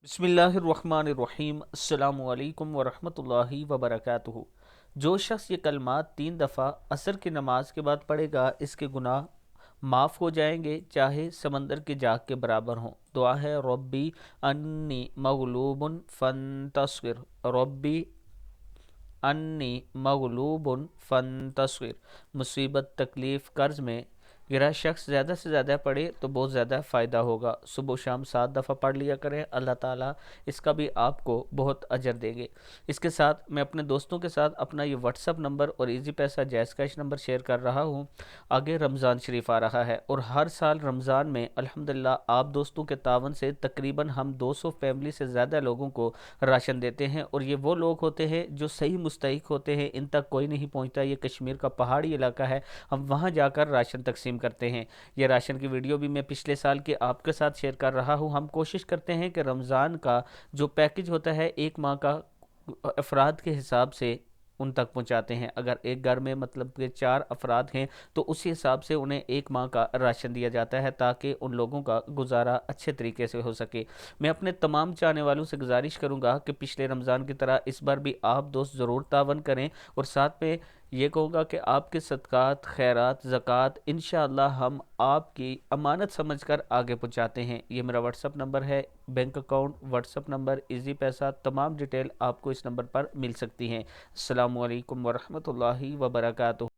बिस्मिल्लाहिर्रहमानिर्रहीम। अस्सलामु अलैकुम वरहमतुल्लाहि वबरकातुहू। जो शख्स ये कलमात 3 दफ़ा असर की नमाज के बाद पढ़ेगा, इसके गुनाह माफ़ हो जाएंगे, चाहे समंदर की झाग के बराबर हों। दुआ है, रब्बी अन्नी मगलूबुन फंतस्विर, रब्बी अन्नी मगलूबुन फंतस्विर। मुसीबत, तकलीफ़, कर्ज़ में गिरा शख्स ज़्यादा से ज़्यादा पढ़े तो बहुत ज़्यादा फ़ायदा होगा। सुबह शाम 7 दफ़ा पढ़ लिया करें, अल्लाह ताला इसका भी आपको बहुत अजर देंगे। इसके साथ मैं अपने दोस्तों के साथ अपना ये व्हाट्सअप नंबर और इजी पैसा जैज़ कैश नंबर शेयर कर रहा हूँ। आगे रमज़ान शरीफ आ रहा है और हर साल रमज़ान में अल्हम्दुलिल्लाह आप दोस्तों के तावन से तकरीबन हम 200 फैमिली से ज़्यादा लोगों को राशन देते हैं। और ये वो लोग होते हैं जो सही मुस्तहिक होते हैं, इन तक कोई नहीं पहुंचता। ये कश्मीर का पहाड़ी इलाका है, हम वहां जाकर राशन तकसीम करते हैं। ये राशन की वीडियो भी मैं पिछले साल के आपके साथ शेयर कर रहा हूं। हम कोशिश करते हैं कि रमज़ान का जो पैकेज होता है एक माह का, अफराद के हिसाब से उन तक पहुंचाते हैं। अगर एक घर में मतलब कि 4 अफराद हैं तो उसी हिसाब से उन्हें एक माह का राशन दिया जाता है, ताकि उन लोगों का गुजारा अच्छे तरीके से हो सके। मैं अपने तमाम चाहने वालों से गुजारिश करूंगा कि पिछले रमज़ान की तरह इस बार भी आप दोस्त ज़रूर तावन करें। और साथ में ये कहूँगा कि आपके सदक़ात, खैरात, ज़कात इंशाअल्लाह हम आपकी अमानत समझकर आगे पहुँचाते हैं। ये मेरा व्हाट्सअप नंबर है, bank account, WhatsApp number, easy पैसा, तमाम डिटेल आपको इस नंबर पर मिल सकती हैं। अस्सलामु अलैकुम वरहमतुल्लाहि वबरकातुहू।